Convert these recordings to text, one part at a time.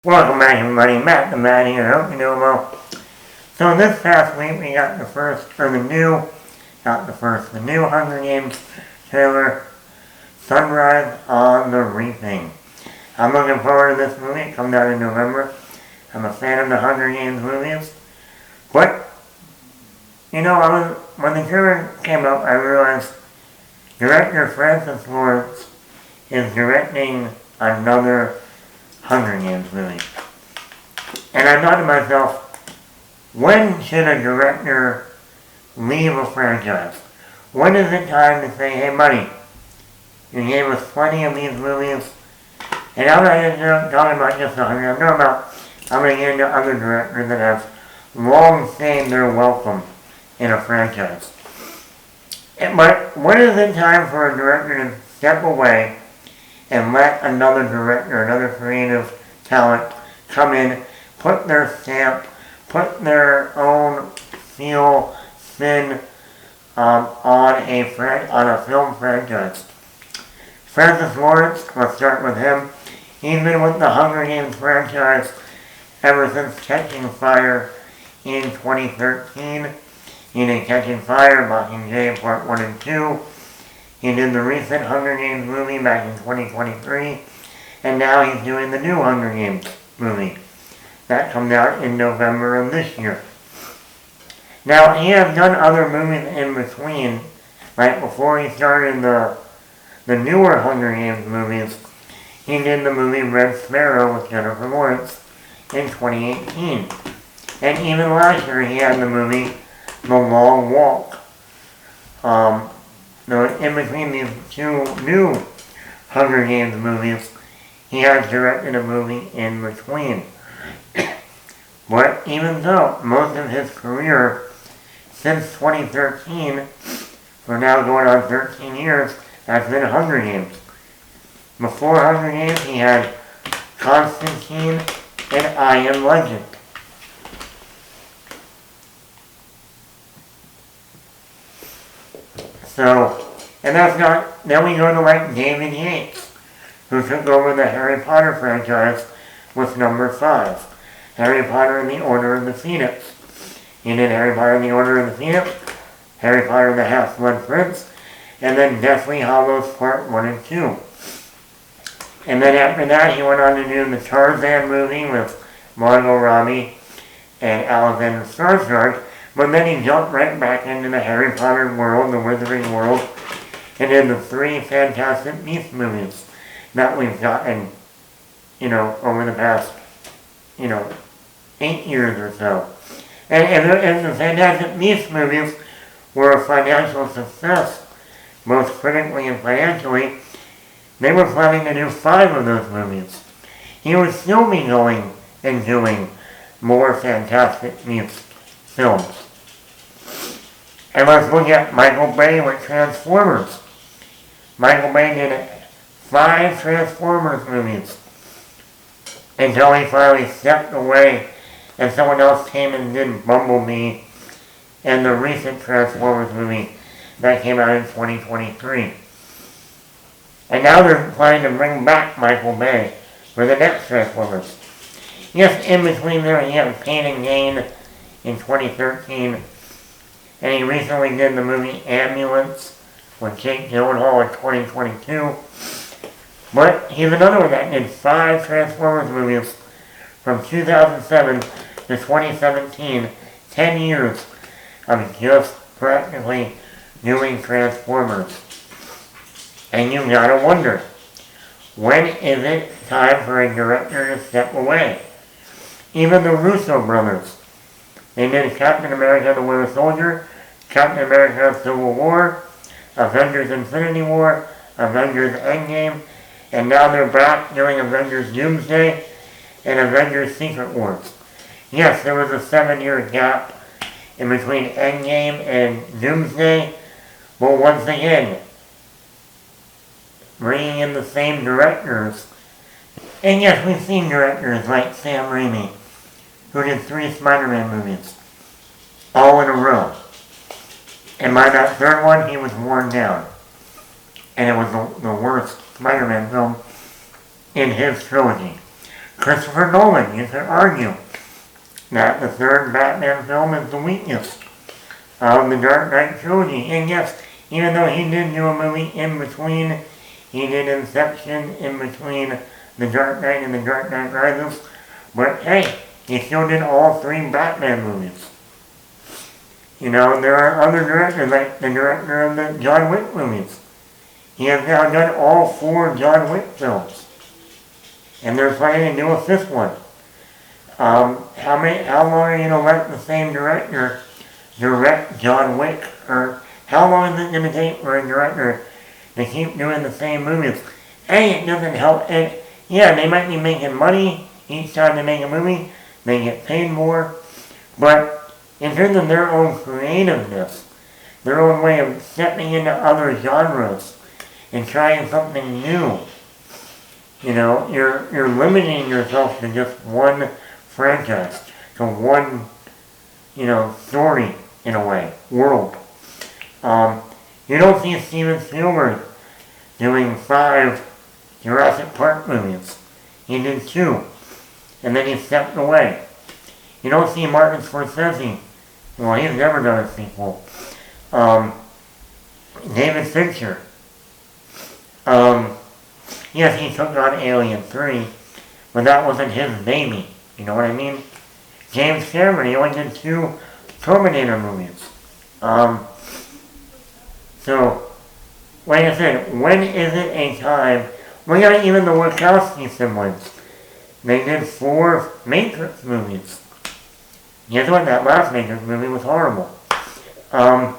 Welcome back everybody, Matt the Man here, I hope you're doing well. So this past week we got the new Hunger Games trailer, Sunrise on the Reaping. I'm looking forward to this movie, it comes out in November. I'm a fan of the Hunger Games movies. But, when the trailer came up, I realized director Francis Lawrence is directing another Hunger Games movie. And I thought to myself, when should a director leave a franchise? When is it time to say, hey buddy, you gave us plenty of these movies, and I'm not talking about just the Hunger Games, I'm going to get into other directors that have long stayed their welcome in a franchise. But when is it time for a director to step away and let another director, another creative talent come in, put their stamp, put their own feel, spin on a film franchise? Francis Lawrence, let's start with him. He's been with the Hunger Games franchise ever since Catching Fire in 2013. He did Catching Fire, Mockingjay Part 1 and 2. He did the recent Hunger Games movie back in 2023, and now he's doing the new Hunger Games movie. That comes out in November of this year. Now, he has done other movies in between, right before he started the newer Hunger Games movies. He did the movie Red Sparrow with Jennifer Lawrence in 2018. And even last year he had the movie The Long Walk. In between these two new Hunger Games movies, he has directed a movie in between. But even so, most of his career since 2013, for now going on 13 years, has been Hunger Games. Before Hunger Games, he had Constantine and I Am Legend. Then we go to David Yates, who took over the Harry Potter franchise with number 5, Harry Potter and the Order of the Phoenix. He did Harry Potter and the Order of the Phoenix, Harry Potter and the Half-Blood Prince, and then Deathly Hallows Part 1 and 2. And then after that, he went on to do the Tarzan movie with Margot Robbie and Alexander Skarsgård, but then he jumped right back into the Harry Potter world, the Wizarding world, and did the 3 Fantastic Beasts movies that we've gotten, over the past, 8 years or so. And the Fantastic Beasts movies were a financial success, both critically and financially. They were planning to do 5 of those movies. He would still be going and doing more Fantastic Beasts films. And let's look at Michael Bay with Transformers. Michael Bay did 5 Transformers movies until he finally stepped away and someone else came and did Bumblebee and the recent Transformers movie that came out in 2023. And now they're planning to bring back Michael Bay for the next Transformers. Yes, in between there he had Pain and Gain in 2013, and he recently did the movie Ambulance with Jake Gyllenhaal in 2022. But he's another one that did 5 Transformers movies from 2007 to 2017, 10 years of just practically doing Transformers. And you gotta wonder, when is it time for a director to step away? Even the Russo brothers, they did Captain America the Winter Soldier, Captain America Civil War, Avengers Infinity War, Avengers Endgame, and now they're back doing Avengers Doomsday and Avengers Secret Wars. Yes, there was a 7-year gap in between Endgame and Doomsday, but once again, bringing in the same directors. And yes, we've seen directors like Sam Raimi, who did 3 Spider-Man movies, all in a row. And by that 3rd one, he was worn down. And it was the worst Spider-Man film in his trilogy. Christopher Nolan, you could argue that the third Batman film is the weakest of the Dark Knight trilogy. And yes, even though he did do a movie in between, he did Inception in between The Dark Knight and The Dark Knight Rises, but hey, he still did all three Batman movies. You know, there are other directors, like the director of the John Wick movies. He has now done all four John Wick films. And they're planning to do a fifth one. How long are you going to let the same director direct John Wick? Or how long is it going to take for a director to keep doing the same movies? It doesn't help. Yeah, they might be making money each time they make a movie. They get paid more. But in terms of their own creativeness, their own way of stepping into other genres and trying something new, you know, you're limiting yourself to just one franchise, to one, you know, story in a way, world. You don't see Steven Spielberg doing 5 Jurassic Park movies. He did 2, and then he stepped away. You don't see Martin Scorsese. Well, he's never done a sequel. David Fincher. Yes, he took on Alien 3, but that wasn't his baby. You know what I mean? James Cameron, he only did 2 Terminator movies. So, like I said, when is it a time? We got even the Wachowski siblings. They did 4 Matrix movies. Guess what? That last Matrix movie was horrible. So,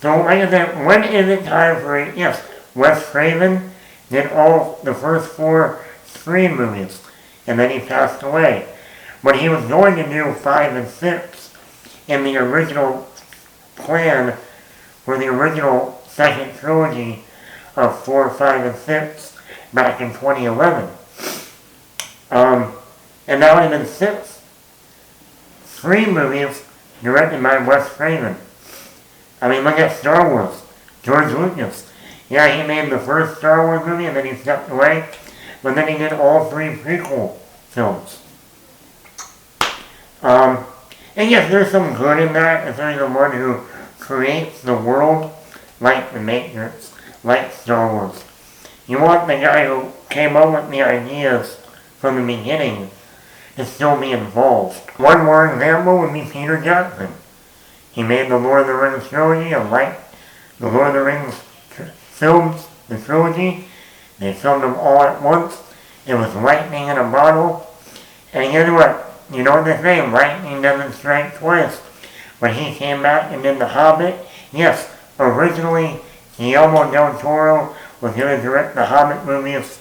like I said, when is it time for it? Yes, Wes Craven did all the first 4 Scream movies, and then he passed away. But he was going to do 5 and 6 in the original plan for the original second trilogy of 4, 5, and 6 back in 2011. And that would have been 6 Scream movies directed by Wes Craven. I mean, look at Star Wars. George Lucas. Yeah, he made the first Star Wars movie and then he stepped away. But then he did all 3 prequel films. And yes, there's some good in that. If there's someone who creates the world, like The Matrix, like Star Wars. You want the guy who came up with the ideas from the beginning to still be involved. One more example would be Peter Jackson. He made the Lord of the Rings trilogy, and like the Lord of the Rings films, the trilogy, they filmed them all at once. It was lightning in a bottle. And guess what? You know what they say, lightning doesn't strike twice. But he came back and did The Hobbit. Yes, originally Guillermo del Toro was going to direct the Hobbit movies.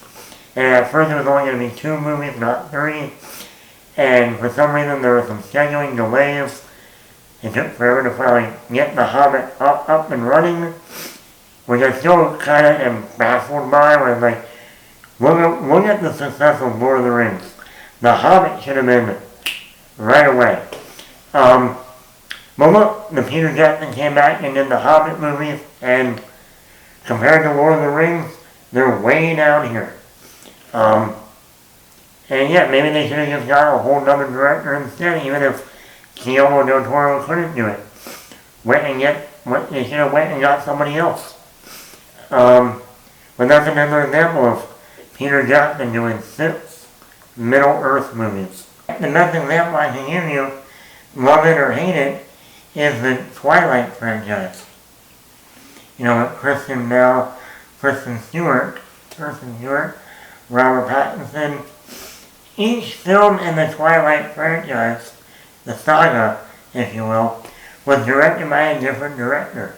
And at first it was only going to be 2 movies, not 3. And for some reason there were some scheduling delays. It took forever to finally get The Hobbit up and running. Which I still kind of am baffled by. Where it's like, look at the success of Lord of the Rings. The Hobbit should have been right away. But look, the Peter Jackson came back and did the Hobbit movies, and compared to Lord of the Rings, they're way down here. And yeah, maybe they should have just got a whole other director instead, even if Guillermo del Toro couldn't do it. They should have went and got somebody else. But that's another example of Peter Jackson doing 6 Middle-earth movies. The best example I can give you, love it or hate it, is the Twilight franchise. You know, Kristen Bell, Kristen Stewart, Robert Pattinson. Each film in the Twilight franchise, the saga, if you will, was directed by a different director.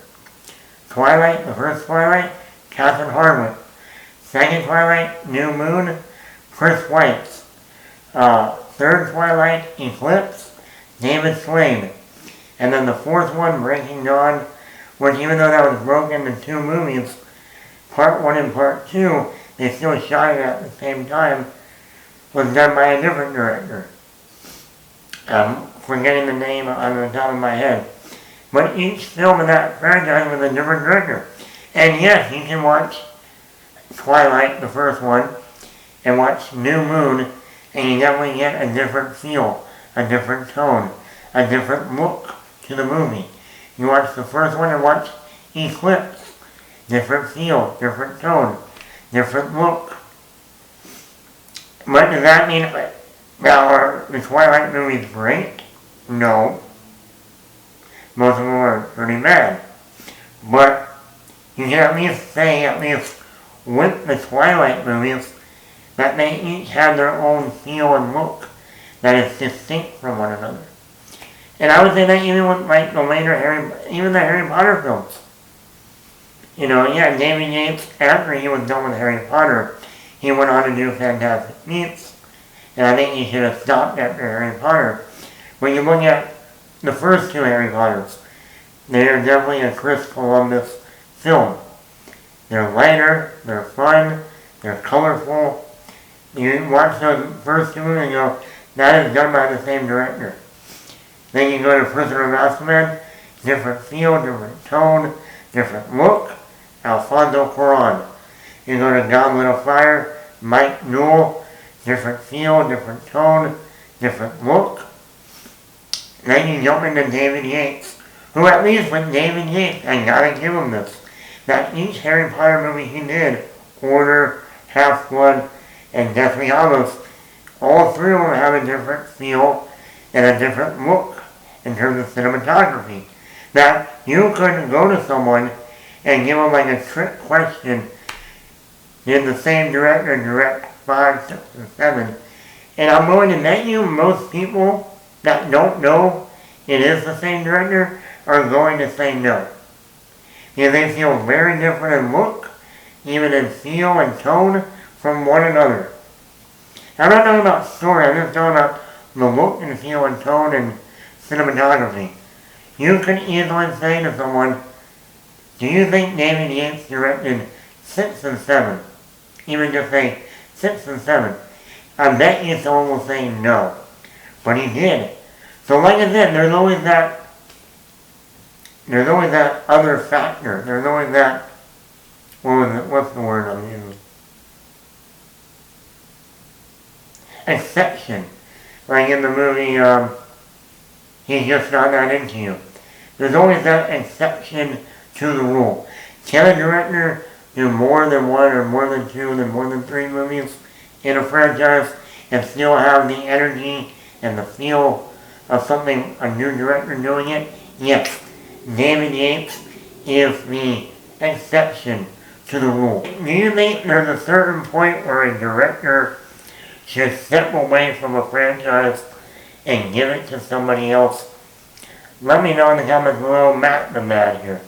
Twilight, the first Twilight, Catherine Hardwicke. Second Twilight, New Moon, Chris Weitz. Third Twilight, Eclipse, David Slade. And then the fourth one, Breaking Dawn, which even though that was broken into 2 movies, part 1 and part 2, they still shot it at the same time, was done by a different director. I'm forgetting the name on the top of my head. But each film in that franchise was a different director. And yes, you can watch Twilight, the first one, and watch New Moon, and you definitely get a different feel, a different tone, a different look to the movie. You watch the first one and watch Eclipse. Different feel, different tone, different look. But does that mean are the Twilight movies great? No. Most of them are pretty bad. But you can at least say, at least with the Twilight movies, that they each have their own feel and look that is distinct from one another. And I would say that even with like the later even the Harry Potter films. You know, yeah, David Yates, after he was done with Harry Potter, he went on to do Fantastic Beasts, and I think he should have stopped after Harry Potter. When you look at the first two Harry Potters, they are definitely a Chris Columbus film. They're lighter, they're fun, they're colorful. You watch the first two and you go, that is done by the same director. Then you go to Prisoner of Azkaban, different feel, different tone, different look, Alfonso Cuarón. You go to Goblet of Fire, Mike Newell, different feel, different tone, different look. Then you jump into David Yates, who at least with David Yates, I gotta give him this, that each Harry Potter movie he did, Order, Half-Blood, and Deathly Hallows, all three of them have a different feel and a different look in terms of cinematography. That you could go to someone and give them like a trick question, did the same director direct 5, 6, and 7? And I'm willing to bet you most people that don't know it is the same director are going to say no. Because they feel very different in look, even in feel and tone, from one another. I'm not talking about story, I'm just talking about the look and feel and tone and cinematography. You could easily say to someone, do you think David Yates directed 6 and 7? Even just say 6 and 7. I bet you someone will say no. But he did. So like I said, there's always that other factor. There's always that, what's the word I'm using? Exception. Like in the movie, He's Just Not That Into You. There's always that exception to the rule. Can a director do more than one or more than two and more than 3 movies in a franchise and still have the energy and the feel of something, a new director doing it? Yes. David Yates is the exception to the rule. Do you think there's a certain point where a director should step away from a franchise and give it to somebody else? Let me know in the comments below. Matt the Mad here.